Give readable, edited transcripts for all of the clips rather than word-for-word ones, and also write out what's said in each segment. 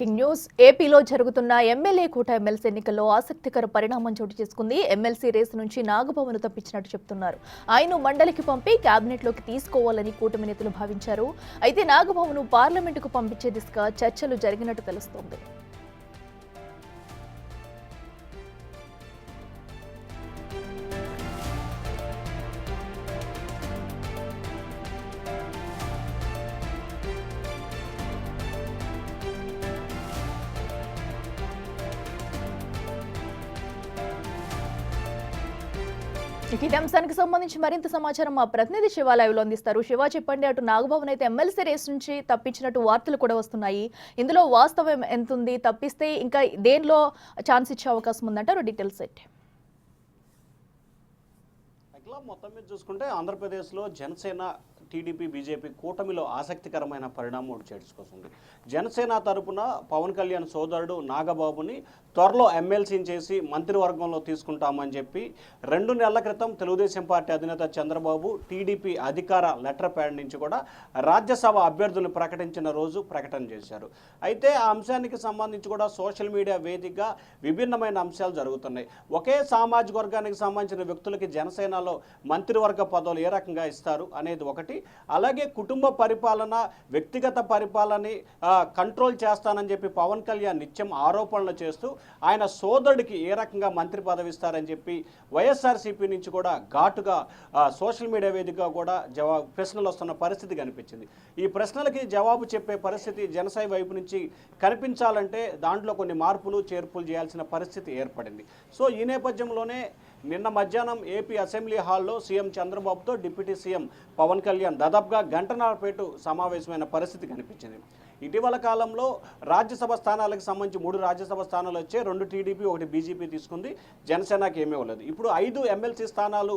Breaking news ఏపీలో జరుగుతున్న MLA కూట MLC ఎన్నికల్లో ఆసక్తికర పరిణామం చోటు చేసుకుంది. ఎమ్మెల్సీ రేసు నుంచి నాగబాబును తప్పించినట్టు చెప్తున్నారు. ఆయన మండలికి పంపి కేబినెట్లోకి తీసుకోవాలని కూటమి నేతలు భావించారు. అయితే నాగబాబును పార్లమెంటుకు పంపించే దిశగా చర్చలు జరిగినట్టు తెలుస్తోంది. ఇదే అంశానికి సంబంధించి మరింత సమాచారం మా ప్రతినిధి శివ లైవ్ లో అందిస్తారు. శివ, చెప్పండి. అటు నాగబాబును అయితే ఎమ్మెల్సీ రేస్ నుంచి తప్పించినట్టు వార్తలు కూడా వస్తున్నాయి. ఇందులో వాస్తవం ఎంత ఉంది? తప్పిస్తే ఇంకా దేనిలో ఛాన్స్ ఇచ్చే అవకాశం ఉందంటారు? డీటెయిల్స్ ఏంటి? మొత్తం మీద చూసుకుంటే ఆంధ్రప్రదేశ్లో జనసేన టీడీపీ బీజేపీ కూటమిలో ఆసక్తికరమైన పరిణామం చేర్చుకొస్తుంది. జనసేన తరపున పవన్ కళ్యాణ్ సోదరుడు నాగబాబుని త్వరలో ఎమ్మెల్సీని చేసి మంత్రివర్గంలో తీసుకుంటామని చెప్పి 2 నెలల క్రితం తెలుగుదేశం పార్టీ అధినేత చంద్రబాబు టీడీపీ అధికార లెటర్ ప్యాడ్ నుంచి కూడా రాజ్యసభ అభ్యర్థులను ప్రకటించిన రోజు ప్రకటన చేశారు. అయితే ఆ అంశానికి సంబంధించి కూడా సోషల్ మీడియా వేదికగా విభిన్నమైన అంశాలు జరుగుతున్నాయి. ఒకే సామాజిక వర్గానికి సంబంధించిన వ్యక్తులకి జనసేనలో మంత్రివర్గ పదవులు ఏ రకంగా ఇస్తారు అనేది ఒకటి. అలాగే కుటుంబ పరిపాలన, వ్యక్తిగత పరిపాలనని కంట్రోల్ చేస్తానని చెప్పి పవన్ కళ్యాణ్ నిత్యం ఆరోపణలు చేస్తూ ఆయన సోదరుడికి ఏ రకంగా మంత్రి పదవి ఇస్తారని చెప్పి వైఎస్ఆర్సీపీ నుంచి కూడా ఘాటుగా సోషల్ మీడియా వేదికగా కూడా ప్రశ్నలు వస్తున్న పరిస్థితి కనిపించింది. ఈ ప్రశ్నలకి జవాబు చెప్పే పరిస్థితి జనసేన వైపు నుంచి కనిపించాలంటే దాంట్లో కొన్ని మార్పులు చేర్పులు చేయాల్సిన పరిస్థితి ఏర్పడింది. సో ఈ నేపథ్యంలోనే నిన్న మధ్యాహ్నం ఏపీ అసెంబ్లీ హాల్లో సీఎం చంద్రబాబుతో డిప్యూటీ సీఎం పవన్ కళ్యాణ్ దాదాపుగా గంటన్నర పాటు సమావేశమైన పరిస్థితి కనిపించింది. ఇటీవల కాలంలో రాజ్యసభ స్థానాలకు సంబంధించి 3 రాజ్యసభ స్థానాలు వచ్చే 2 టీడీపీ 1 బీజేపీ తీసుకుంది. జనసేనకి ఏమీ ఇవ్వలేదు. ఇప్పుడు 5 ఎమ్మెల్సీ స్థానాలు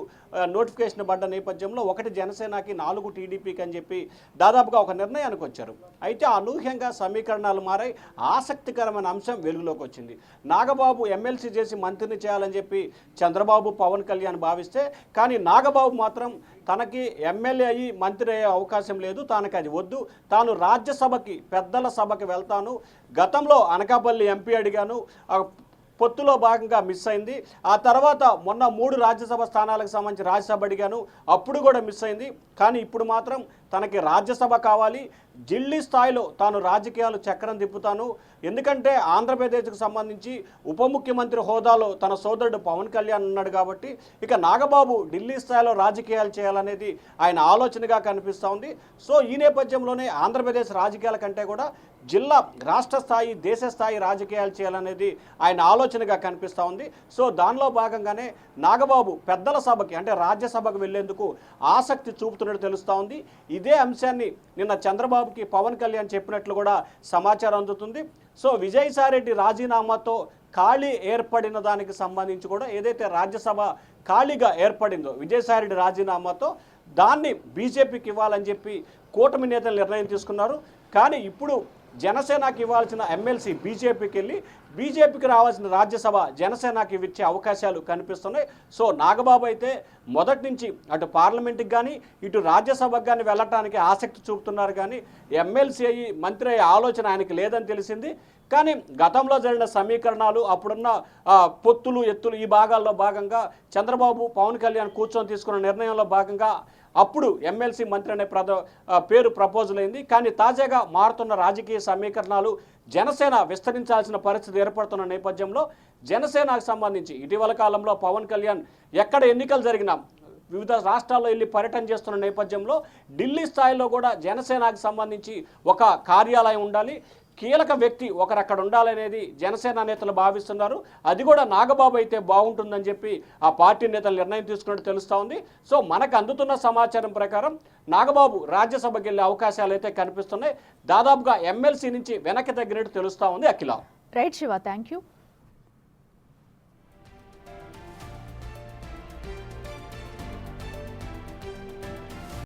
నోటిఫికేషన్ పడ్డ నేపథ్యంలో 1 జనసేనకి 4 టీడీపీకి అని చెప్పి దాదాపుగా ఒక నిర్ణయానికి వచ్చారు. అయితే అనూహ్యంగా సమీకరణాలు మారాయి. ఆసక్తికరమైన అంశం వెలుగులోకి వచ్చింది. నాగబాబు ఎమ్మెల్సీ చేసి మంత్రిని చేయాలని చెప్పి చంద్రబాబు పవన్ కళ్యాణ్ భావిస్తే, కానీ నాగబాబు మాత్రం తనకి ఎమ్మెల్యే అయ్యి మంత్రి అయ్యే అవకాశం లేదు, తనకి అది వద్దు, తాను రాజ్యసభకి పెద్దల సభకి వెళ్తాను, గతంలో అనకాపల్లి ఎంపీ అడిగాను, పొత్తులో భాగంగా మిస్ అయింది, ఆ తర్వాత మొన్న 3 రాజ్యసభ స్థానాలకు సంబంధించి రాజ్యసభ అడిగాను, అప్పుడు కూడా మిస్ అయింది, కానీ ఇప్పుడు మాత్రం తనకి రాజ్యసభ కావాలి, ఢిల్లీ స్థాయిలో తాను రాజకీయాలు చక్రం తిప్పుతాను, ఎందుకంటే ఆంధ్రప్రదేశ్కు సంబంధించి ఉప ముఖ్యమంత్రి హోదాలో తన సోదరుడు పవన్ కళ్యాణ్ ఉన్నాడు కాబట్టి ఇక నాగబాబు ఢిల్లీ స్థాయిలో రాజకీయాలు చేయాలనేది ఆయన ఆలోచనగా కనిపిస్తూ ఉంది. సో ఈ నేపథ్యంలోనే ఆంధ్రప్రదేశ్ రాజకీయాల కంటే కూడా జిల్లా, రాష్ట్ర స్థాయి, దేశ స్థాయి రాజకీయాలు చేయాలనేది ఆయన ఆలోచనగా కనిపిస్తూ ఉంది. సో దానిలో భాగంగానే నాగబాబు పెద్దల సభకి అంటే రాజ్యసభకు వెళ్లేందుకు ఆసక్తి చూపుతున్నట్టు తెలుస్తూ ఉంది. ఇదే అంశాన్ని నిన్న చంద్రబాబుకి పవన్ కళ్యాణ్ చెప్పినట్లు కూడా సమాచారం అందుతుంది. సో విజయసాయిరెడ్డి రాజీనామాతో ఖాళీ ఏర్పడిన దానికి సంబంధించి కూడా ఏదైతే రాజ్యసభ ఖాళీగా ఏర్పడిందో విజయసాయిరెడ్డి రాజీనామాతో దాన్ని బీజేపీకి ఇవ్వాలని చెప్పి కూటమి నేతలు నిర్ణయం తీసుకున్నారు. కానీ ఇప్పుడు జనసేనకి ఇవ్వాల్సిన ఎమ్మెల్సీ బీజేపీకి వెళ్ళి బీజేపీకి రావాల్సిన రాజ్యసభ జనసేనకి ఇచ్చే అవకాశాలు కనిపిస్తున్నాయి. సో నాగబాబు అయితే మొదటి నుంచి అటు పార్లమెంట్కి కానీ ఇటు రాజ్యసభకు కానీ వెళ్ళటానికి ఆసక్తి చూపుతున్నారు, కానీ ఎమ్మెల్సీ అయ్యి మంత్రి అయ్యే ఆలోచన ఆయనకి లేదని తెలిసింది. కానీ గతంలో జరిగిన సమీకరణాలు, అప్పుడున్న పొత్తులు ఎత్తులు ఈ భాగాల్లో భాగంగా చంద్రబాబు పవన్ కళ్యాణ్ కూర్చొని తీసుకున్న నిర్ణయంలో భాగంగా అప్పుడు ఎమ్మెల్సీ మంత్రి అనే పేరు ప్రపోజల్ అయింది. కానీ తాజాగా మారుతున్న రాజకీయ సమీకరణాలు జనసేన విస్తరించాల్సిన పరిస్థితి ఏర్పడుతున్న నేపథ్యంలో జనసేనకు సంబంధించి ఇటీవల కాలంలో పవన్ కళ్యాణ్ ఎక్కడ ఎన్నికలు జరిగినా వివిధ రాష్ట్రాల్లో వెళ్ళి పర్యటన చేస్తున్న నేపథ్యంలో ఢిల్లీ స్థాయిలో కూడా జనసేనకు సంబంధించి ఒక కార్యాలయం ఉండాలి, కీలక వ్యక్తి ఒకరు అక్కడ ఉండాలనేది జనసేన నేతలు భావిస్తున్నారు. అది కూడా నాగబాబు అయితే బాగుంటుందని చెప్పి ఆ పార్టీ నేతలు నిర్ణయం తీసుకున్నట్టు తెలుస్తూ ఉంది. సో మనకు అందుతున్న సమాచారం ప్రకారం నాగబాబు రాజ్యసభకి వెళ్ళే అవకాశాలు అయితే కనిపిస్తున్నాయి. దాదాపుగా ఎమ్మెల్సీ నుంచి వెనక్కి తగ్గినట్టు తెలుస్తూ ఉంది. Akhila. Right Shiva, thank you.